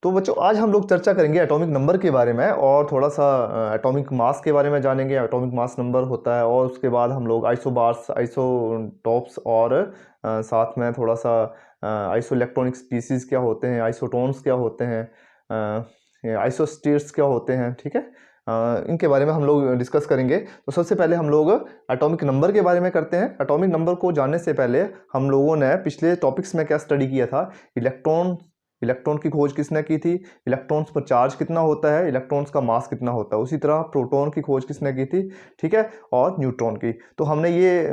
तो बच्चों आज हम लोग चर्चा करेंगे एटॉमिक नंबर के बारे में और थोड़ा सा एटॉमिक मास के बारे में जानेंगे। एटॉमिक मास नंबर होता है और उसके बाद हम लोग आइसोबार्स, आइसोटॉप्स और साथ में थोड़ा सा आइसो इलेक्ट्रॉनिक स्पीसीज़ क्या होते हैं, आइसोटोन्स क्या होते हैं, आइसोस्टेट्स क्या होते हैं। ठीक है, इनके बारे में हम लोग डिस्कस करेंगे। तो सबसे पहले हम लोग एटॉमिक नंबर के बारे में करते हैं। एटॉमिक नंबर को जानने से पहले हम लोगों ने पिछले टॉपिक्स में क्या स्टडी किया था, इलेक्ट्रॉन की खोज किसने की थी, इलेक्ट्रॉन्स पर चार्ज कितना होता है, इलेक्ट्रॉन्स का मास कितना होता है। उसी तरह प्रोटॉन की खोज किसने की थी, ठीक है, और न्यूट्रॉन की। तो हमने ये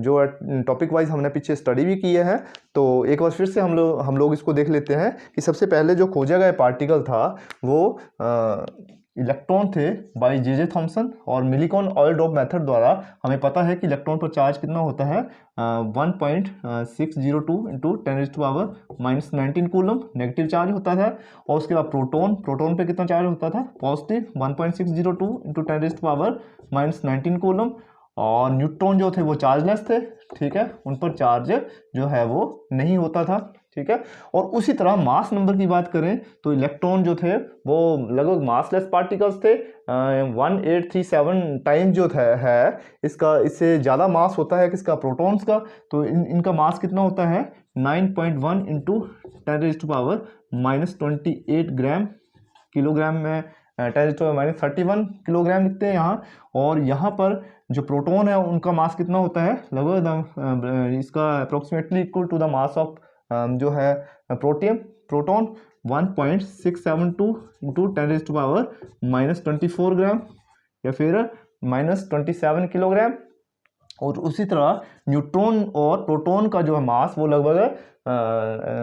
जो टॉपिक वाइज हमने पीछे स्टडी भी किए हैं। तो एक बार फिर से हम लोग इसको देख लेते हैं कि सबसे पहले जो खोजा गया पार्टिकल था वो इलेक्ट्रॉन थे बाय जे थॉमसन और मिलिकॉन ऑयल ड्रॉप मेथड द्वारा। हमें पता है कि इलेक्ट्रॉन पर चार्ज कितना होता है, 1.602 इंटू 10⁻⁻19 कूलम नेगेटिव चार्ज होता था। और उसके बाद प्रोटॉन पे कितना चार्ज होता था, पॉजिटिव 1.602 इंटू 10⁻⁻19 कूलम। और न्यूट्रॉन जो थे वो चार्जलेस थे, ठीक है, उन पर चार्ज जो है वो नहीं होता था, ठीक है। और उसी तरह मास नंबर की बात करें तो इलेक्ट्रॉन जो थे वो लगभग मासलेस पार्टिकल्स थे। 1837 टाइम जो है इसका, इससे ज़्यादा मास होता है किसका, प्रोटॉन्स का। तो इनका मास कितना होता है, 9.1 इंटू 10⁻⁻28 ग्राम, किलोग्राम में 10⁻31 किलोग्राम लिखते हैं यहाँ। और यहाँ पर जो प्रोटॉन है उनका मास कितना होता है, लगभग इसका approximately equal to the mass of जो है प्रोटॉन 1.672 इंटू 10⁻⁻24 ग्राम या फिर -27 किलोग्राम। और उसी तरह न्यूट्रॉन और प्रोटॉन का जो है मास वो लगभग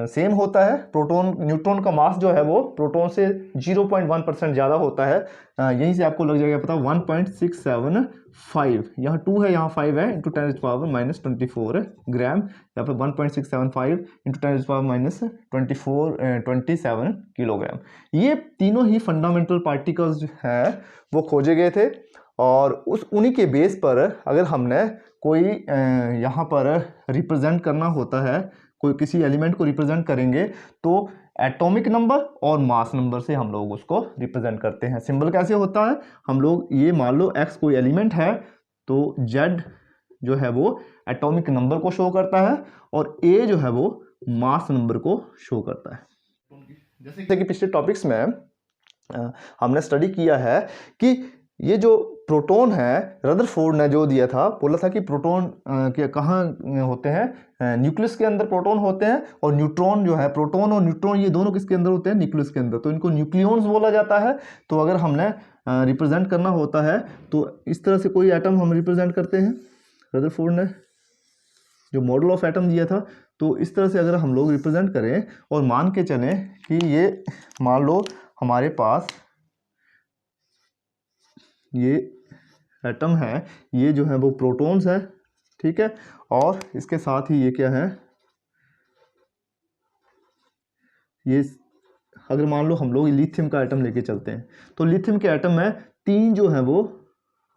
सेम होता है। न्यूट्रॉन का मास जो है वो प्रोटॉन से 0.1% ज़्यादा होता है। यहीं से आपको लग जाएगा पता, 1.675, यहाँ 2 है यहाँ 5 है, इंटू 10⁻⁻24 ग्राम, यहाँ पर 1.675 इंटू 10⁻⁻27 किलोग्राम। ये तीनों ही फंडामेंटल पार्टिकल्स हैं वो खोजे गए थे। और उन्हीं के बेस पर अगर हमने कोई यहाँ पर रिप्रेजेंट करना होता है, कोई किसी एलिमेंट को रिप्रेजेंट करेंगे तो एटॉमिक नंबर और मास नंबर से हम लोग उसको रिप्रेजेंट करते हैं। सिंबल कैसे होता है, हम लोग ये मान लो x कोई एलिमेंट है तो z जो है वो एटॉमिक नंबर को शो करता है और a जो है वो मास नंबर को शो करता है। जैसे कि पिछले टॉपिक्स में हमने स्टडी किया है कि ये जो प्रोटॉन है, रदरफोर्ड ने जो दिया था, बोला था कि प्रोटॉन के कहाँ होते हैं, न्यूक्लियस के अंदर प्रोटॉन होते हैं। और न्यूट्रॉन जो है, प्रोटॉन और न्यूट्रॉन ये दोनों किसके अंदर होते हैं, न्यूक्लियस के अंदर। तो इनको न्यूक्लियॉन्स बोला जाता है। तो अगर हमने रिप्रेजेंट करना होता है तो इस तरह से कोई एटम हम रिप्रेजेंट करते हैं। रदरफोर्ड ने जो मॉडल ऑफ एटम दिया था, तो इस तरह से अगर हम लोग रिप्रेजेंट करें और मान के चलें कि ये मान लो हमारे पास ये एटम है, ये जो है वो प्रोटॉन्स है, ठीक है। और इसके साथ ही ये क्या है, ये अगर मान लो हम लोग लिथियम का एटम लेके चलते हैं तो लिथियम के एटम में 3 जो है वो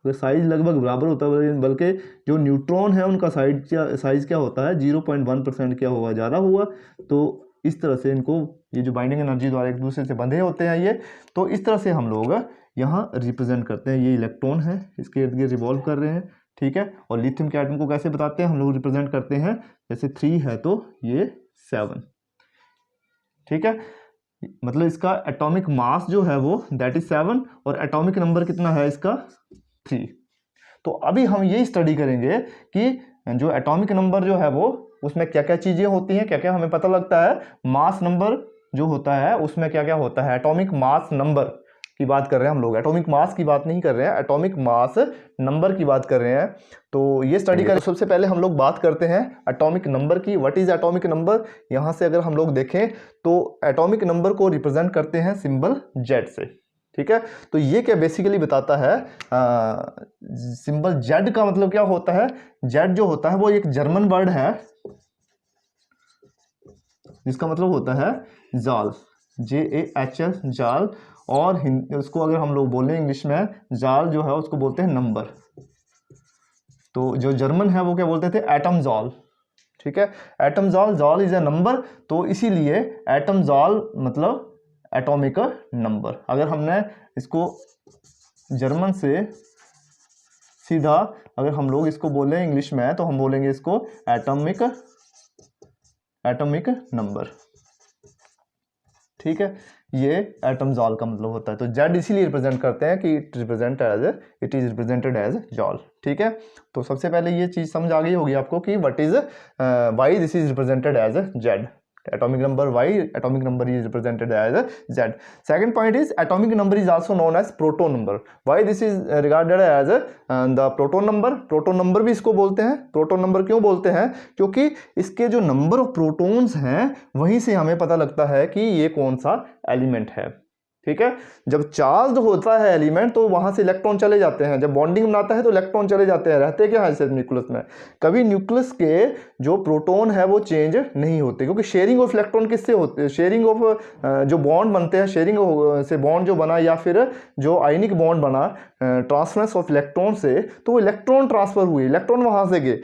साइज लगभग बराबर होता है, बल्कि जो न्यूट्रॉन है उनका साइज क्या होता है, 0.1% क्या हुआ, ज़्यादा हुआ। तो इस तरह से इनको, ये जो बाइंडिंग एनर्जी द्वारा एक दूसरे से बंधे होते हैं ये, तो इस तरह से हम लोग यहाँ रिप्रेजेंट करते हैं। ये इलेक्ट्रॉन है, इसके इर्द गिर्द रिवॉल्व कर रहे हैं, ठीक है। और लिथियम के एटम को कैसे बताते हैं, हम लोग रिप्रेजेंट करते हैं, जैसे 3 है तो ये 7, ठीक है। मतलब इसका एटॉमिक मास जो है वो दैट इज 7 और एटॉमिक नंबर कितना है इसका, 3। तो अभी हम ये स्टडी करेंगे कि जो एटॉमिक नंबर जो है वो उसमें क्या क्या चीज़ें होती हैं, क्या क्या हमें पता लगता है। मास नंबर जो होता है उसमें क्या क्या होता है, एटॉमिक मास नंबर की बात कर रहे हैं हम लोग, एटॉमिक मास की बात नहीं कर रहे हैं, एटॉमिक मास नंबर की बात कर रहे हैं। तो ये स्टडी करें। सबसे पहले हम लोग बात करते हैं एटॉमिक नंबर की। व्हाट इज एटॉमिक नंबर, यहाँ से अगर हम लोग देखें तो एटॉमिक नंबर को रिप्रेजेंट करते हैं सिंबल Z से, ठीक है। तो ये क्या बेसिकली बताता है, सिंबल Z का मतलब क्या होता है। Z जो होता है वो एक जर्मन वर्ड है जिसका मतलब होता है जाल, JAHL, जाल। और उसको अगर हम लोग बोलें इंग्लिश में, जाल जो है उसको बोलते हैं नंबर। तो जो जर्मन है वो क्या बोलते थे, एटम जाल, ठीक है। एटम जाल, जाल इज ए नंबर। तो इसीलिए एटम जाल मतलब एटॉमिक नंबर। अगर हमने इसको जर्मन से सीधा अगर हम लोग इसको बोलें इंग्लिश में तो हम बोलेंगे इसको एटॉमिक नंबर, ठीक है। ये एटम जॉल का मतलब होता है। तो जेड इसीलिए रिप्रेजेंट करते हैं कि it is represented as joule, ठीक है। तो सबसे पहले ये चीज समझ आ गई होगी आपको कि what is why this is represented as Z, atomic number, why atomic number is represented as Z. Second point is atomic number is also known as proton number. Why this is regarded as the proton number? proton number भी इसको बोलते हैं। proton number क्यों बोलते हैं? क्योंकि इसके जो नंबर ऑफ प्रोटॉन्स हैं वहीं से हमें पता लगता है कि ये कौन सा एलिमेंट है, ठीक है। जब चार्ज होता है एलिमेंट तो वहां से इलेक्ट्रॉन चले जाते हैं, जब बॉन्डिंग बनाता है तो इलेक्ट्रॉन चले जाते हैं, रहते क्या है सिर्फ न्यूक्लियस में। कभी न्यूक्लियस के जो प्रोटॉन है वो चेंज नहीं होते, क्योंकि शेयरिंग ऑफ इलेक्ट्रॉन किससे होते हैं, शेयरिंग ऑफ जो बॉन्ड बनते हैं, शेयरिंग से बॉन्ड जो बना या फिर जो आयनिक बॉन्ड बना ट्रांसफरेंस ऑफ इलेक्ट्रॉन से, तो वो इलेक्ट्रॉन ट्रांसफर हुए, इलेक्ट्रॉन वहां से गए,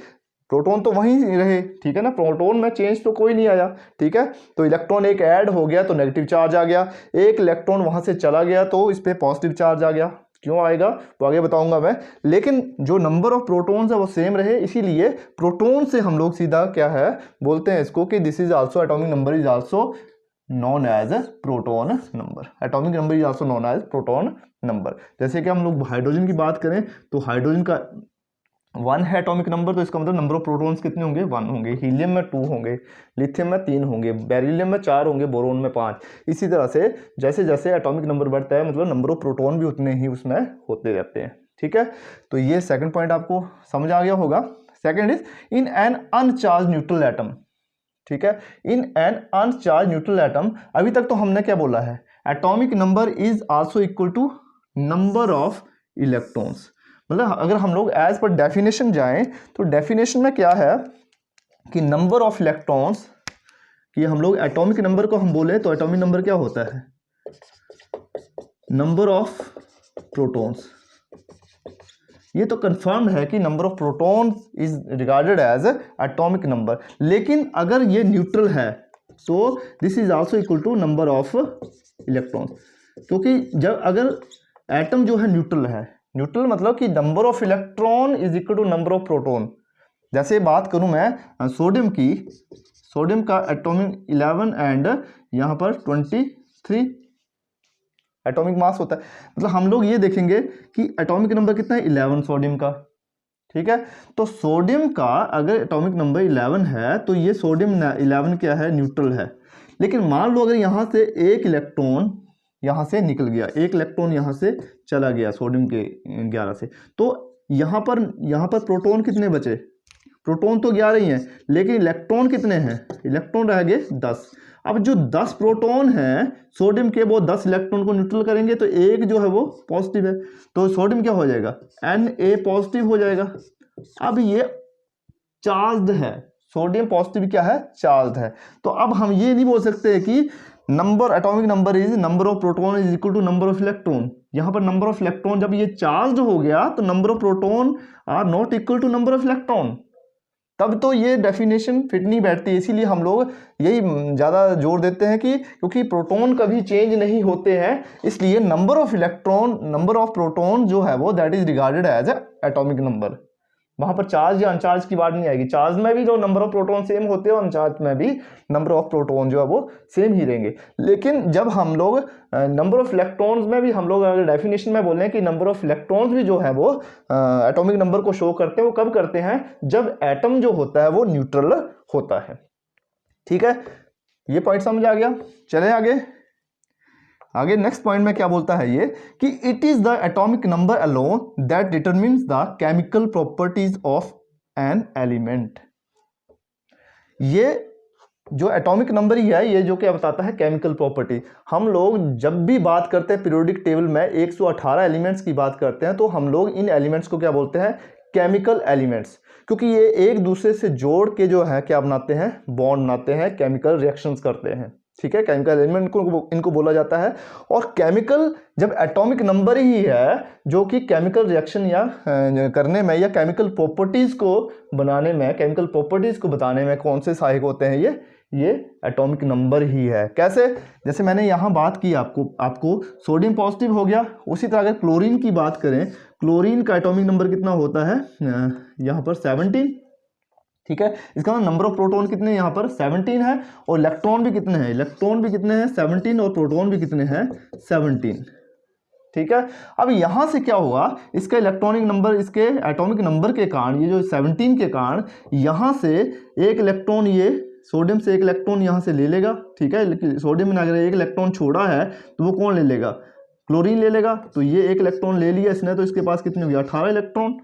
प्रोटॉन तो वहीं रहे, ठीक है ना। प्रोटॉन में चेंज तो कोई नहीं आया, ठीक है। तो इलेक्ट्रॉन एक ऐड हो गया तो नेगेटिव चार्ज आ गया, एक इलेक्ट्रॉन वहां से चला गया तो इस पे पॉजिटिव चार्ज आ गया। क्यों आएगा वो आगे बताऊंगा मैं, लेकिन जो नंबर ऑफ प्रोटॉन्स है वो सेम रहे, इसीलिए प्रोटॉन से हम लोग सीधा क्या है बोलते हैं इसको कि this is also atomic number is also known as proton number. Atomic number is also known as proton number. जैसे कि हम लोग हाइड्रोजन की बात करें तो हाइड्रोजन का 1 है एटॉमिक नंबर, तो इसका मतलब नंबर ऑफ प्रोटॉन्स कितने होंगे, 1 होंगे। हीलियम में 2 होंगे, लिथियम में 3 होंगे, बेरिलियम में 4 होंगे, बोरोन में 5। इसी तरह से जैसे जैसे एटॉमिक नंबर बढ़ता है मतलब नंबर ऑफ प्रोटॉन भी उतने ही उसमें होते रहते हैं, ठीक है। तो ये सेकंड पॉइंट आपको समझ आ गया होगा। Second is in an uncharged neutral atom, ठीक है। In an uncharged neutral atom, अभी तक तो हमने क्या बोला है, atomic number is also equal to number of electrons. मतलब अगर हम लोग एज पर डेफिनेशन जाएं तो डेफिनेशन में क्या है कि नंबर ऑफ इलेक्ट्रॉन्स, कि हम लोग एटॉमिक नंबर को हम बोले तो एटॉमिक नंबर क्या होता है, नंबर ऑफ प्रोटॉन्स। ये तो कंफर्म है कि number of protons is regarded as atomic number, लेकिन अगर ये न्यूट्रल है तो this is also equal to number of electrons. क्योंकि जब अगर एटम जो है न्यूट्रल है, न्यूट्रल मतलब कि number of electron is equal to number of proton. जैसे बात करूं मैं सोडियम की, सोडियम का एटॉमिक 11 एंड यहां पर 23 एटॉमिक मास होता है। मतलब हम लोग ये देखेंगे कि एटॉमिक नंबर कितना है, 11 सोडियम का, ठीक है। तो सोडियम का अगर एटॉमिक नंबर 11 है तो ये सोडियम 11 क्या है, न्यूट्रल है। लेकिन मान लो अगर यहां से एक इलेक्ट्रॉन यहाँ से निकल गया, एक इलेक्ट्रॉन यहाँ से चला गया सोडियम के 11 से, तो यहाँ पर प्रोटॉन कितने बचे, प्रोटॉन तो 11 ही हैं, लेकिन इलेक्ट्रॉन कितने हैं, इलेक्ट्रॉन रह गए 10। अब जो 10 प्रोटॉन हैं सोडियम के, वो 10 इलेक्ट्रॉन को न्यूट्रल करेंगे तो एक जो है वो पॉजिटिव है, तो सोडियम क्या हो जाएगा, Na पॉजिटिव हो जाएगा। अब ये चार्ज्ड है, सोडियम पॉजिटिव क्या है, चार्ज्ड है। तो अब हम ये नहीं बोल सकते कि number atomic number is number of proton is equal to number of electron. यहां पर नंबर ऑफ इलेक्ट्रॉन जब ये चार्ज हो गया तो number of proton are not equal to number of electron, तब तो ये डेफिनेशन फिट नहीं बैठती। इसीलिए हम लोग यही ज़्यादा जोर देते हैं कि क्योंकि प्रोटॉन कभी चेंज नहीं होते हैं, इसलिए number of electron, number of proton जो है वो that is regarded as atomic number. वहां पर चार्ज या अनचार्ज की बात नहीं आएगी। चार्ज में भी जो नंबर ऑफ प्रोटॉन सेम होते हैं और अनचार्ज में भी नंबर ऑफ प्रोटॉन जो है वो सेम ही रहेंगे। लेकिन जब हम लोग नंबर ऑफ इलेक्ट्रॉन्स में भी हम लोग अगर डेफिनेशन में बोलें कि नंबर ऑफ इलेक्ट्रॉन्स भी जो है वो एटॉमिक नंबर को शो करते हैं, वो कब करते हैं, जब एटम जो होता है वो न्यूट्रल होता है, ठीक है। ये पॉइंट समझ आ गया। चले आगे नेक्स्ट पॉइंट में क्या बोलता है ये कि it is the atomic number alone that determines the chemical properties of an element. ये जो एटॉमिक नंबर ही है, ये जो क्या बताता है, केमिकल प्रॉपर्टी। हम लोग जब भी बात करते हैं पीरियोडिक टेबल में 118 एलिमेंट्स की बात करते हैं, तो हम लोग इन एलिमेंट्स को क्या बोलते हैं, केमिकल एलिमेंट्स, क्योंकि ये एक दूसरे से जोड़ के जो है क्या बनाते हैं, बॉन्ड बनाते हैं, केमिकल रिएक्शंस करते हैं, ठीक है, केमिकल एलिमेंट को इनको बोला जाता है। और केमिकल जब एटॉमिक नंबर ही है जो कि केमिकल रिएक्शन या करने में या केमिकल प्रॉपर्टीज को बनाने में, केमिकल प्रॉपर्टीज को बताने में कौन से सहायक होते हैं, ये एटॉमिक नंबर ही है। कैसे, जैसे मैंने यहाँ बात की आपको सोडियम पॉजिटिव हो गया। उसी तरह अगर क्लोरीन की बात करें, क्लोरीन का एटॉमिक नंबर कितना होता है यहाँ पर 17, ठीक है। इसका नंबर ऑफ प्रोटॉन कितने यहाँ पर 17 है, और इलेक्ट्रॉन भी कितने हैं, इलेक्ट्रॉन भी कितने हैं 17, और प्रोटॉन भी कितने हैं 17, ठीक है। अब यहाँ से क्या हुआ, इसका इलेक्ट्रॉनिक नंबर, इसके एटॉमिक नंबर के कारण, ये जो 17 के कारण, यहाँ से एक इलेक्ट्रॉन, ये सोडियम से एक इलेक्ट्रॉन यहाँ से ले लेगा, ठीक है। सोडियम ने अगर एक इलेक्ट्रॉन छोड़ा है तो वो कौन ले लेगा, क्लोरीन ले लेगा। तो ये एक इलेक्ट्रॉन ले लिया इसने, तो इसके पास कितने हो गया 18 इलेक्ट्रॉन,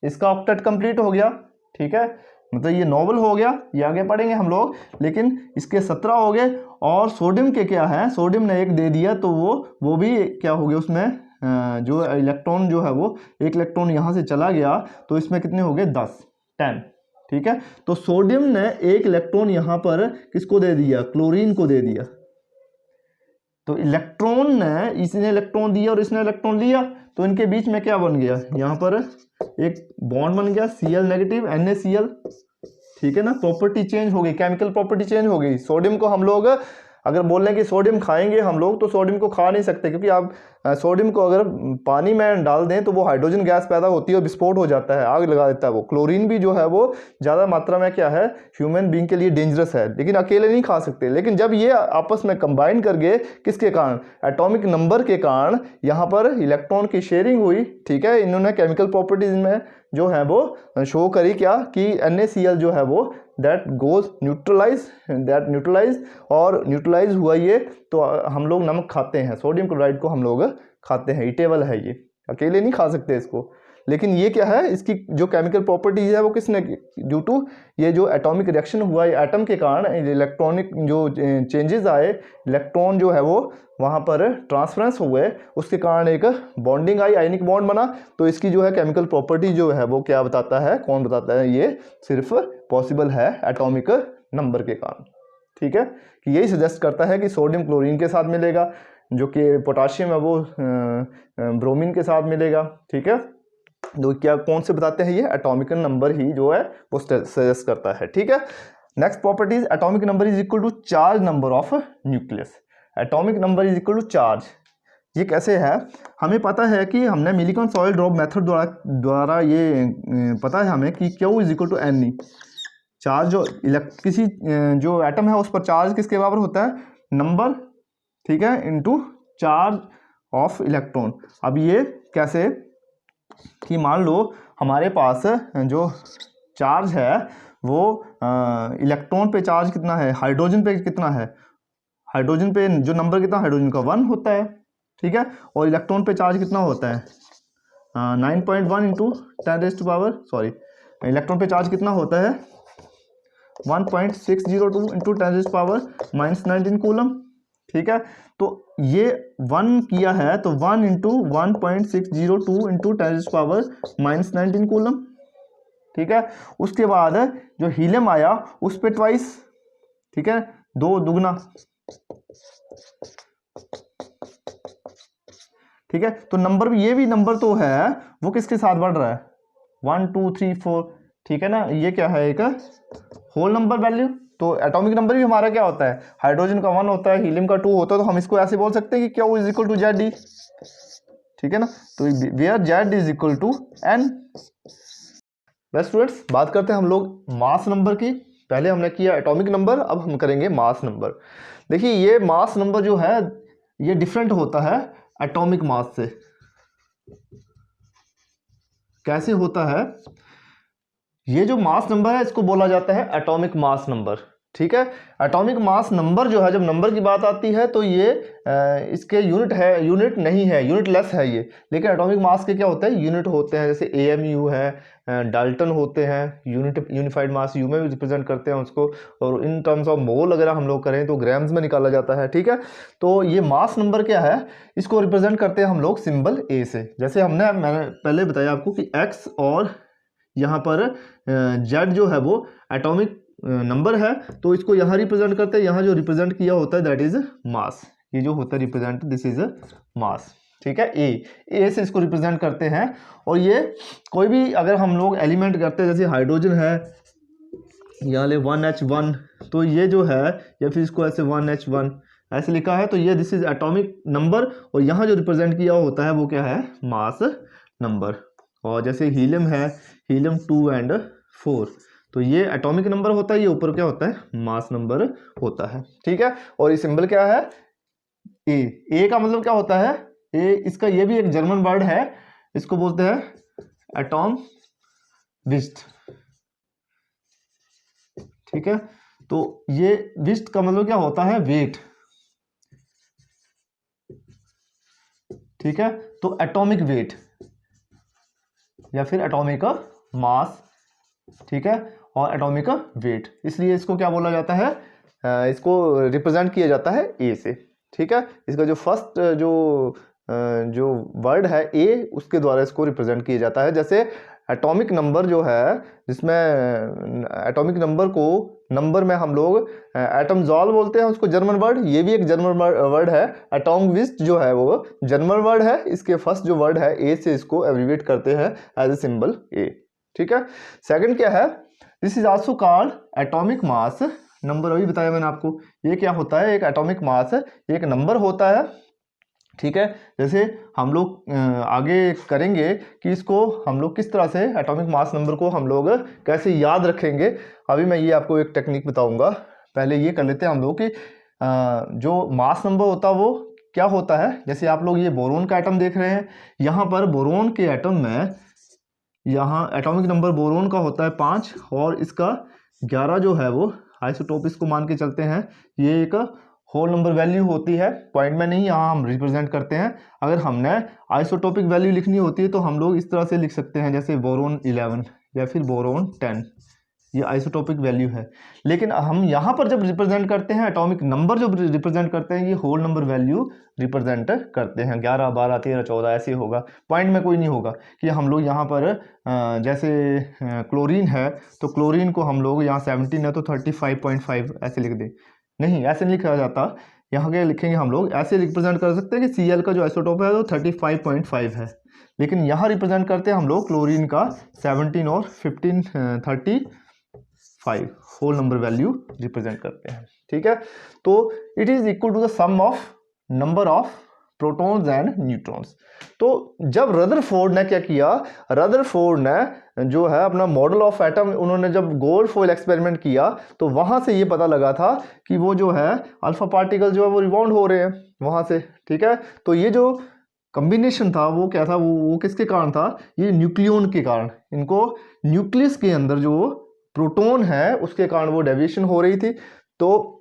इसका ऑक्टेट कंप्लीट हो गया, ठीक है। मतलब ये नोबल हो गया, ये आगे पढ़ेंगे हम लोग, लेकिन इसके 17 हो गए। और सोडियम के क्या है, सोडियम ने एक दे दिया, तो वो भी क्या हो गया, उसमें जो इलेक्ट्रॉन जो है वो एक इलेक्ट्रॉन यहाँ से चला गया, तो इसमें कितने हो गए 10, ठीक है। तो सोडियम ने एक इलेक्ट्रॉन यहाँ पर किसको दे दिया, क्लोरीन को दे दिया। तो इलेक्ट्रॉन ने, इसने इलेक्ट्रॉन दिया और इसने इलेक्ट्रॉन लिया, तो इनके बीच में क्या बन गया, यहाँ पर एक बॉन्ड बन गया Cl नेगेटिव NaCl, ठीक है ना। प्रॉपर्टी चेंज हो गई, केमिकल प्रॉपर्टी चेंज हो गई। सोडियम को हम लोग अगर बोल रहे हैं कि सोडियम खाएंगे हम लोग, तो सोडियम को खा नहीं सकते, क्योंकि आप सोडियम को अगर पानी में डाल दें तो वो हाइड्रोजन गैस पैदा होती है और विस्फोट हो जाता है, आग लगा देता है वो। क्लोरीन भी जो है वो ज़्यादा मात्रा में क्या है, ह्यूमन बीइंग के लिए डेंजरस है, लेकिन अकेले नहीं खा सकते। लेकिन जब ये आपस में कंबाइन कर गए, किसके कारण, एटॉमिक नंबर के कारण, यहाँ पर इलेक्ट्रॉन की शेयरिंग हुई, ठीक है। इन्होंने केमिकल प्रॉपर्टीज में जो है वो शो करी क्या, कि NaCl जो है वो दैट गोज न्यूट्रलाइज, और न्यूट्रलाइज हुआ ये, तो हम लोग नमक खाते हैं, सोडियम क्लोराइड को हम लोग खाते हैं, ईटेबल है ये, अकेले नहीं खा सकते इसको। लेकिन ये क्या है, इसकी जो केमिकल प्रॉपर्टीज है वो किसने, ड्यू टू ये जो एटॉमिक रिएक्शन हुआ है एटम के कारण, इलेक्ट्रॉनिक जो चेंजेस आए, इलेक्ट्रॉन जो है वो वहाँ पर ट्रांसफरेंस हुए, उसके कारण एक बॉन्डिंग आई, आयनिक बॉन्ड बना। तो इसकी जो है केमिकल प्रॉपर्टी जो है वो क्या बताता है, कौन बताता है, ये सिर्फ पॉसिबल है एटॉमिक नंबर के कारण, ठीक है। कि यही सजेस्ट करता है कि सोडियम क्लोरीन के साथ मिलेगा, जो कि पोटाशियम है वो ब्रोमीन के साथ मिलेगा, ठीक है। तो क्या कौन से बताते हैं, ये एटॉमिक नंबर ही जो है वो सजेस्ट करता है, ठीक है। Next properties, atomic number is equal to charge number of nucleus. Atomic number is equal to charge, ये कैसे है, हमें पता है कि हमने मिलिकॉन सॉइल ड्रॉप मेथड द्वारा ये पता है हमें कि Q is equal to Ne। Charge जो किसी जो एटम है उस पर चार्ज किसके बराबर होता है, नंबर, ठीक है, इनटू चार्ज ऑफ इलेक्ट्रॉन। अब ये कैसे, कि मान लो हमारे पास जो चार्ज है वो इलेक्ट्रॉन पे चार्ज कितना है, हाइड्रोजन पे कितना है, हाइड्रोजन पे जो नंबर कितना, हाइड्रोजन का 1 होता है, ठीक है। और इलेक्ट्रॉन पे चार्ज कितना होता है 9.1 इंटू 10⁻, इलेक्ट्रॉन पे चार्ज कितना होता है 1.602 इंटू 10⁻⁻19 कूलम, ठीक है। तो ये 1 किया है तो 1 इंटू 1.602 इंटू 10⁻⁻19 कूलम, ठीक है। उसके बाद जो हीलियम आया उस पे ट्वाइस, ठीक है, 2 दुगना, ठीक है। तो नंबर भी, ये भी नंबर तो है वो किसके साथ बढ़ रहा है 1 2 3 4, ठीक है ना। ये क्या है, एक होल नंबर वैल्यू। तो एटॉमिक नंबर भी हमारा क्या होता है, हाइड्रोजन का 1 होता है, हीलियम का 2 होता है, तो हम इसको ऐसे बोल सकते हैं कि Q is equal to ZD, ठीक है ना। तो where Z is equal to N। बस स्टूडेंट्स, बात करते हैं हम लोग मास नंबर की। पहले हमने किया एटॉमिक नंबर, अब हम करेंगे मास नंबर। देखिए ये मास नंबर जो है ये डिफरेंट होता है एटॉमिक मास से। कैसे होता है, ये जो मास नंबर है इसको बोला जाता है एटॉमिक मास नंबर, ठीक है। एटॉमिक मास नंबर जो है, जब नंबर की बात आती है तो ये इसके यूनिट नहीं है, यूनिटलेस है ये। लेकिन एटॉमिक मास के क्या होते हैं, यूनिट होते हैं, जैसे AMU है, डाल्टन होते हैं, यूनिफाइड मास यू में भी रिप्रेजेंट करते हैं उसको। और इन टर्म्स ऑफ मोल अगर हम लोग करें तो ग्राम्स में निकाला जाता है, ठीक है। तो ये मास नंबर क्या है, इसको रिप्रेजेंट करते हैं हम लोग सिंबल A से। जैसे मैंने पहले बताया आपको कि X और यहाँ पर Z जो है वो एटॉमिक नंबर है तो इसको यहाँ रिप्रेजेंट करते हैं, यहाँ जो रिप्रेजेंट किया होता है दैट इज मास, ये जो होता है रिप्रेजेंट दिस इज मास, ठीक है। ए से इसको रिप्रेजेंट करते हैं। और ये कोई भी अगर हम लोग एलिमेंट करते हैं जैसे हाइड्रोजन है, यहाँ ले 1H1, तो ये जो है या फिर इसको ऐसे 1H1 ऐसे लिखा है, तो ये दिस इज एटॉमिक नंबर, और यहाँ जो रिप्रेजेंट किया होता है वो क्या है, मास नंबर। और जैसे हीलियम है, हीलियम 2 और 4, तो ये एटॉमिक नंबर होता है, ये ऊपर क्या होता है, मास नंबर होता है, ठीक है। और ये सिंबल क्या है, ए का मतलब क्या होता है, ए इसका ये भी एक जर्मन वर्ड है, इसको बोलते हैं एटॉम विस्ट, ठीक है। तो ये विस्ट का मतलब क्या होता है, वेट, ठीक है। तो एटॉमिक वेट या फिर एटॉमिक मास, ठीक है, और एटॉमिक वेट, इसलिए इसको क्या बोला जाता है, इसको रिप्रेजेंट किया जाता है ए से, ठीक है। इसका जो फर्स्ट जो वर्ड है ए, उसके द्वारा इसको रिप्रेजेंट किया जाता है। जैसे एटॉमिक नंबर जो है, जिसमें एटॉमिक नंबर को नंबर में हम लोग एटम जॉल बोलते हैं उसको, जर्मन वर्ड, ये भी एक जर्मन वर्ड है। एटॉम विस्ट जो है वो जर्मन वर्ड है, इसके फर्स्ट जो वर्ड है ए से इसको एब्रीविएट करते हैं एज ए सिंबल ए, ठीक है। सेकंड क्या है, this is also called atomic mass number, अभी बताया मैंने आपको, ये क्या होता है, एक एटॉमिक मास है, एक नंबर होता है, ठीक है। जैसे हम लोग आगे करेंगे कि इसको हम लोग किस तरह से एटॉमिक मास नंबर को हम लोग कैसे याद रखेंगे, अभी मैं ये आपको एक टेक्निक बताऊंगा। पहले ये कर लेते हैं हम लोग कि जो मास नंबर होता है वो क्या होता है। जैसे आप लोग ये बोरोन का एटम देख रहे हैं, यहाँ पर बोरोन के एटम में यहाँ एटॉमिक नंबर बोरोन का होता है 5, और इसका 11 जो है वो आइसोटोप इसको मान के चलते हैं, ये एक होल नंबर वैल्यू होती है, पॉइंट में नहीं, यहाँ हम रिप्रेजेंट करते हैं। अगर हमने आइसोटोपिक वैल्यू लिखनी होती है तो हम लोग इस तरह से लिख सकते हैं, जैसे बोरोन 11 या फिर बोरोन 10, ये आइसोटोपिक वैल्यू है। लेकिन हम यहाँ पर जब रिप्रेजेंट करते हैं, एटॉमिक नंबर जो रिप्रेजेंट करते हैं, ये होल नंबर वैल्यू रिप्रेजेंट करते हैं, 11 12 13 14 ऐसे होगा, पॉइंट में कोई नहीं होगा कि हम लोग यहाँ पर जैसे क्लोरीन है तो क्लोरीन को हम लोग यहाँ 17 है तो 35.5 ऐसे लिख दें, नहीं ऐसे नहीं लिखा जाता। यहाँ के लिखेंगे हम लोग ऐसे रिप्रेजेंट कर सकते हैं कि Cl का जो आइसोटोप है वो 35.5 है, लेकिन यहाँ रिप्रेजेंट करते हैं हम लोग क्लोरीन का 17 और 15 35 होल नंबर वैल्यू रिप्रेजेंट करते हैं, ठीक है। तो it is equal to the sum of number of protons and neutrons. तो जब रदरफोर्ड ने क्या किया, रदरफोर्ड ने जो है अपना मॉडल ऑफ एटम, उन्होंने जब गोल्ड फॉइल एक्सपेरिमेंट किया तो वहां से ये पता लगा था कि वो जो है अल्फा पार्टिकल जो है वो रिबाउंड हो रहे हैं वहां से, ठीक है। तो ये जो कॉम्बिनेशन था वो क्या था, वो किसके कारण था, ये न्यूक्लियन के कारण, इनको न्यूक्लियस के अंदर जो प्रोटॉन है उसके कारण वो डेविएशन हो रही थी। तो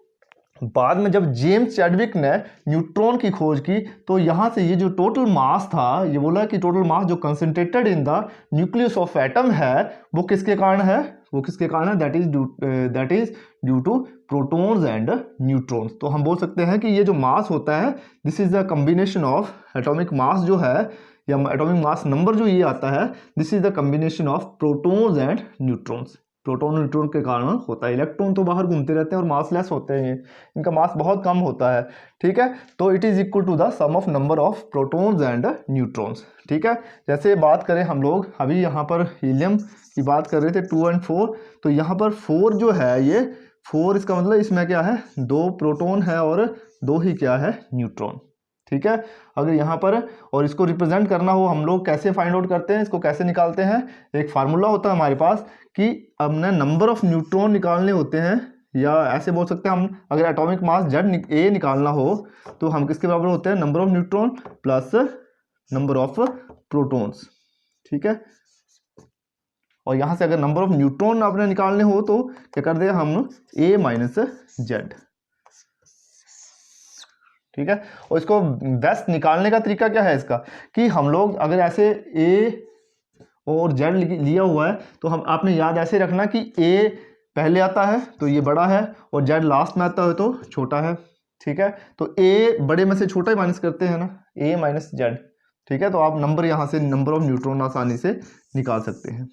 बाद में जब जेम्स चैडविक ने न्यूट्रॉन की खोज की तो यहाँ से ये जो टोटल मास था, ये बोला कि टोटल मास जो concentrated in the nucleus of atom है वो किसके कारण है, वो किसके कारण है, that is due to protons and neutrons. तो हम बोल सकते हैं कि ये जो मास होता है this is the combination of atomic mass जो है या एटॉमिक मास नंबर जो ये आता है, this is the combination of protons and neutrons. Proton neutron के कारण होता है, इलेक्ट्रॉन तो बाहर घूमते रहते हैं और मासलेस होते हैं, इनका मास बहुत कम होता है, ठीक है। तो it is equal to the sum of number of protons and neutrons, ठीक है। जैसे बात करें हम लोग अभी यहाँ पर हीलियम की बात कर रहे थे 2 और 4, तो यहाँ पर 4 जो है ये 4, इसका मतलब इसमें क्या है, 2 प्रोटॉन है और 2 ही क्या है, न्यूट्रॉन, ठीक है। अगर यहाँ पर और इसको रिप्रेजेंट करना हो हम लोग कैसे फाइंड आउट करते हैं, इसको कैसे निकालते हैं, एक फार्मूला होता है हमारे पास कि हमने नंबर ऑफ न्यूट्रॉन निकालने होते हैं, या ऐसे बोल सकते हैं हम अगर एटॉमिक मास जेड ए निकालना हो तो हम किसके बराबर होते हैं, number of neutron plus number of protons, ठीक है। और यहाँ से अगर नंबर ऑफ न्यूट्रॉन आपने निकालने हो तो क्या कर दे हम ए माइनस जेड, ठीक है। और इसको बेस्ट निकालने का तरीका क्या है इसका, कि हम लोग अगर ऐसे ए और जेड लिया हुआ है तो हम आपने याद ऐसे रखना कि ए पहले आता है तो ये बड़ा है और जेड लास्ट में आता है तो छोटा है, ठीक है। तो ए बड़े में से छोटा ही माइनस करते हैं ना, ए माइनस जेड, ठीक है। तो आप नंबर यहाँ से नंबर ऑफ न्यूट्रॉन आसानी से निकाल सकते हैं,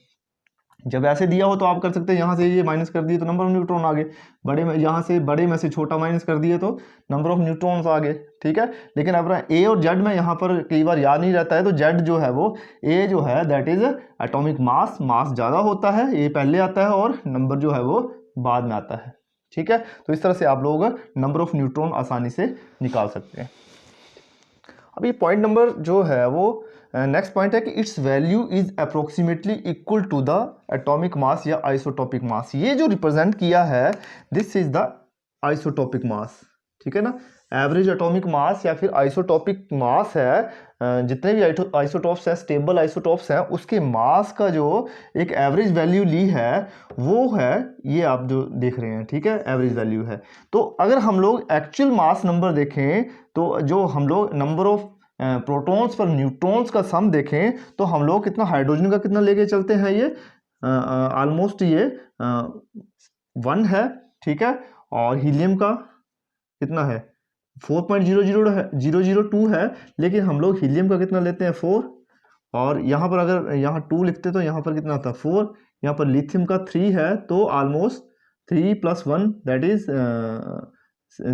जब ऐसे दिया हो तो आप कर सकते हैं, यहाँ से ये माइनस कर दिए तो नंबर ऑफ न्यूट्रॉन आ गए, बड़े में यहाँ से बड़े में से छोटा माइनस कर दिए तो नंबर ऑफ न्यूट्रॉन्स आ गए, ठीक है। लेकिन अब ए और जेड में यहाँ पर कई बार याद नहीं रहता है, तो जेड जो है वो ए जो है दैट इज एटॉमिक मास, मास ज़्यादा होता है, ए पहले आता है और नंबर जो है वो बाद में आता है, ठीक है। तो इस तरह से आप लोग नंबर ऑफ न्यूट्रॉन आसानी से निकाल सकते हैं। अब ये पॉइंट नंबर जो है वो नेक्स्ट पॉइंट है कि its value is approximately equal to the atomic mass या आइसोटॉपिक मास। ये जो रिप्रेजेंट किया है this is the isotopic mass, ठीक है ना। एवरेज एटॉमिक मास या फिर आइसोटॉपिक मास है, जितने भी आइसोटॉप्स हैं, स्टेबल आइसोटॉप्स हैं, उसके मास का जो एक एवरेज वैल्यू ली है वो है ये आप जो देख रहे हैं, ठीक है, एवरेज वैल्यू है। तो अगर हम लोग एक्चुअल मास नंबर देखें तो जो हम लोग नंबर ऑफ प्रोटॉन्स पर न्यूट्रॉन्स का सम देखें तो हम लोग कितना हाइड्रोजन का कितना लेके चलते हैं, ये ऑलमोस्ट ये 1 है, ठीक है। और हीलियम का कितना है 4.002 है, लेकिन हम लोग हीलियम का कितना लेते हैं 4, और यहाँ पर अगर यहाँ 2 लिखते तो यहाँ पर कितना था 4, यहाँ पर लिथियम का 3 है, तो ऑलमोस्ट 3 + 1 दैट इज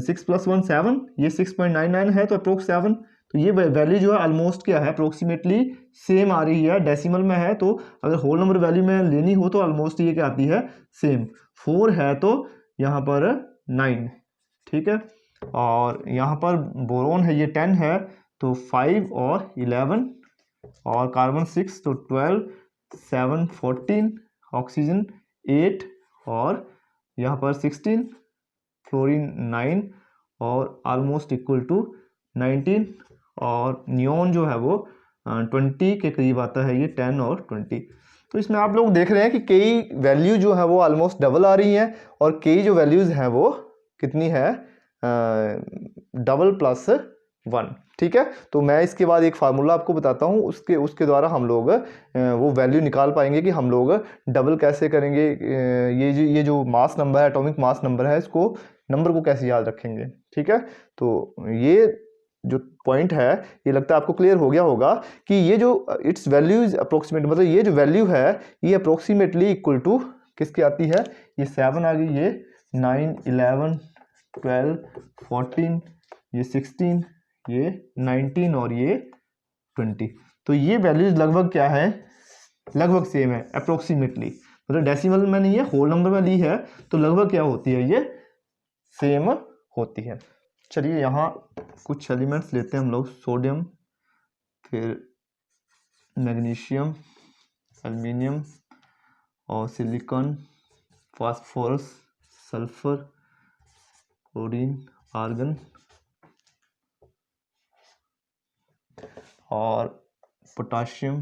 6 + 1 7, ये 6.99 है, तो अप्रोक्स 7। तो ये वैल्यू जो है ऑलमोस्ट क्या है अप्रोक्सीमेटली सेम आ रही है, डेसिमल में है, तो अगर होल नंबर वैल्यू में लेनी हो तो ऑलमोस्ट ये क्या आती है सेम। 4 है तो यहाँ पर 9, ठीक है। और यहाँ पर बोरोन है ये 10 है, तो 5 और 11, और कार्बन 6 तो 12, 7 14, ऑक्सीजन 8, और यहाँ पर 16, फ्लोरीन 9, और ऑलमोस्ट इक्वल टू 19, और नियोन जो है वो 20 के करीब आता है, ये 10 और 20। तो इसमें आप लोग देख रहे हैं कि कई वैल्यू जो है वो ऑलमोस्ट डबल आ रही हैं, और कई जो वैल्यूज़ हैं वो कितनी है डबल प्लस 1, ठीक है। तो मैं इसके बाद एक फार्मूला आपको बताता हूँ, उसके द्वारा हम लोग वो वैल्यू निकाल पाएंगे कि हम लोग डबल कैसे करेंगे, ये जो मास नंबर है, एटॉमिक मास नंबर है, इसको नंबर को कैसे याद रखेंगे, ठीक है। तो ये जो पॉइंट है ये लगता है आपको क्लियर हो गया होगा कि ये जो इट्स वैल्यू इज अप्रोक्सीमेट, मतलब ये जो वैल्यू है ये अप्रोक्सीमेटली इक्वल टू किसकी आती है, ये 7 आ गई, ये 9 11 12 14, ये 16, ये 19, और ये 20। तो ये वैल्यूज लगभग क्या है, लगभग सेम है अप्रोक्सीमेटली, मतलब डेसिमल में नहीं है, होल नंबर में ली है, तो लगभग क्या होती है ये सेम होती है। चलिए यहाँ कुछ एलिमेंट्स लेते हैं हम लोग, सोडियम, फिर मैग्नीशियम, एल्युमिनियम, और silicon, phosphorus, sulphur, chlorine, argon, और पोटाशियम,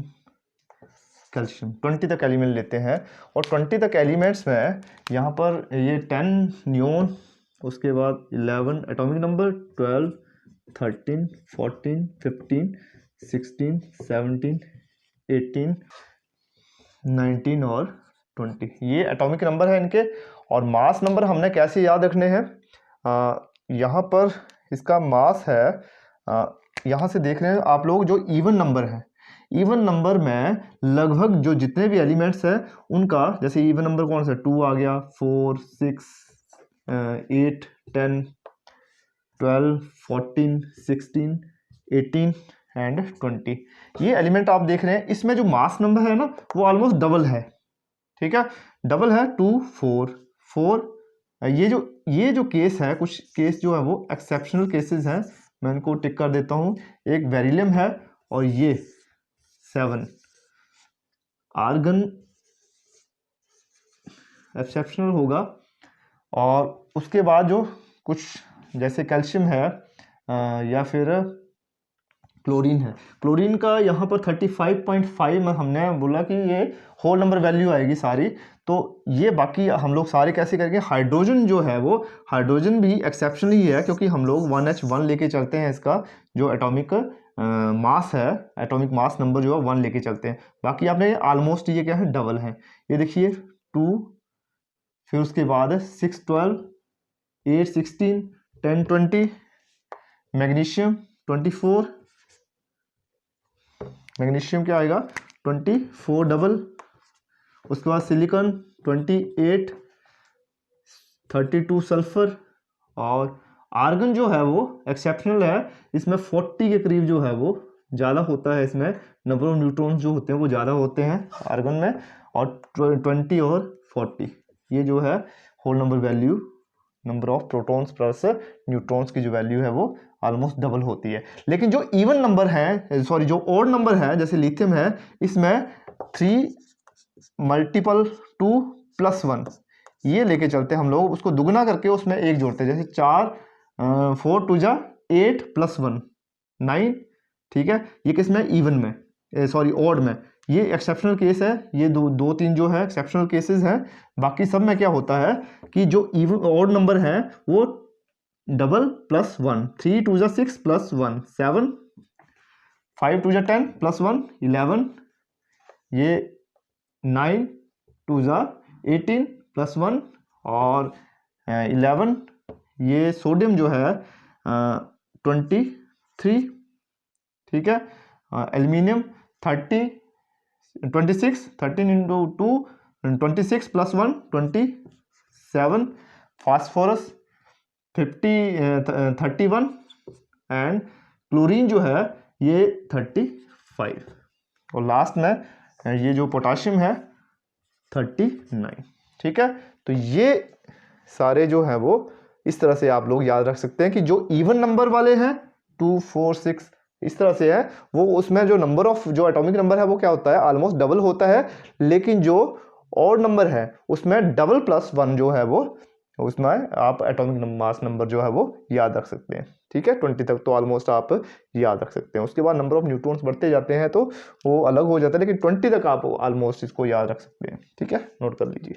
कैल्शियम। 20 तक एलिमेंट लेते हैं, और 20 तक एलिमेंट्स में यहाँ पर ये 10 नियोन, उसके बाद 11 एटॉमिक नंबर, 12 13 14 15 16 17 18 19 और 20, ये एटॉमिक नंबर है इनके। और मास नंबर हमने कैसे याद रखने हैं, यहाँ पर इसका मास है, यहाँ से देख रहे हैं आप लोग जो इवन नंबर है, इवन नंबर में लगभग जो जितने भी एलिमेंट्स हैं उनका, जैसे इवन नंबर कौन सा 2 आ गया, 4 6 8 10 12 14 16 18 एंड 20, ये एलिमेंट आप देख रहे हैं, इसमें जो मास नंबर है ना वो ऑलमोस्ट डबल है, ठीक है, डबल है 2 4 4। ये जो केस है, कुछ केस जो है वो एक्सेप्शनल केसेस हैं, मैं इनको टिक कर देता हूँ। एक बेरिलियम है, और ये 7 आर्गन एक्सेप्शनल होगा, और उसके बाद जो कुछ जैसे कैल्शियम है, या फिर क्लोरीन है, क्लोरीन का यहाँ पर 35.5 में हमने बोला कि ये होल नंबर वैल्यू आएगी सारी, तो ये बाकी हम लोग सारे कैसे करेंगे। हाइड्रोजन जो है वो, हाइड्रोजन भी एक्सेप्शनल ही है, क्योंकि हम लोग 1H1 लेके चलते हैं, इसका जो एटॉमिक मास है, एटॉमिक मास नंबर जो है 1 लेके चलते हैं। बाकी आपने ऑलमोस्ट ये क्या है डबल है, ये देखिए 2, फिर उसके बाद 6 12 8 16 10 20, मैग्नीशियम 24, मैग्नीशियम क्या आएगा 24 डबल, उसके बाद सिलिकॉन 28, 32 सल्फर, और आर्गन जो है वो एक्सेप्शनल है, इसमें 40 के करीब जो है वो ज़्यादा होता है, इसमें नंबर ऑफ न्यूट्रॉन्स जो होते हैं वो ज़्यादा होते हैं आर्गन में, और 20 और 40 ये जो है whole number value, number of protons plus neutrons की जो वैल्यू है वो ऑलमोस्ट डबल होती है। लेकिन जो इवन नंबर है, सॉरी जो ऑड नंबर है जैसे लिथियम है, इसमें 3 मल्टीपल 2 + 1 ये लेके चलते हैं हम लोग, उसको दुगना करके उसमें एक जोड़ते हैं, जैसे 4 2 जा 8 + 1 9, ठीक है। ये किस में, इवन में, सॉरी ऑड में, ये एक्सेप्शनल केस है, ये दो तीन जो है एक्सेप्शनल केसेस हैं। बाकी सब में क्या होता है कि जो इवन ऑड नंबर है वो डबल +1, 3 2 जा 6 + 1 7, 5 2 जा 10 + 1 11, ये 9 2 जा 18 + 1 और 11, ये सोडियम जो है 23, ठीक है। एल्यूमिनियम 30 26, 13 × 2 26 + 1 27, फास्फोरस 31 एंड क्लोरीन जो है ये 35, और लास्ट में ये जो पोटाशियम है 39, ठीक है। तो ये सारे जो है वो इस तरह से आप लोग याद रख सकते हैं कि जो इवन नंबर वाले हैं 2 4 6 इस तरह से है, वो उसमें जो नंबर ऑफ जो एटॉमिक नंबर है वो क्या होता है, ऑलमोस्ट डबल होता है। लेकिन जो ऑड नंबर है उसमें डबल +1 जो है वो, उसमें आप एटॉमिक मास नंबर जो है वो याद रख सकते हैं, ठीक है। 20 तक तो ऑलमोस्ट आप याद रख सकते हैं। उसके बाद नंबर ऑफ न्यूट्रॉन्स बढ़ते जाते हैं तो वो अलग हो जाता है, लेकिन 20 तक आप ऑलमोस्ट इसको याद रख सकते हैं, ठीक है, नोट कर लीजिए।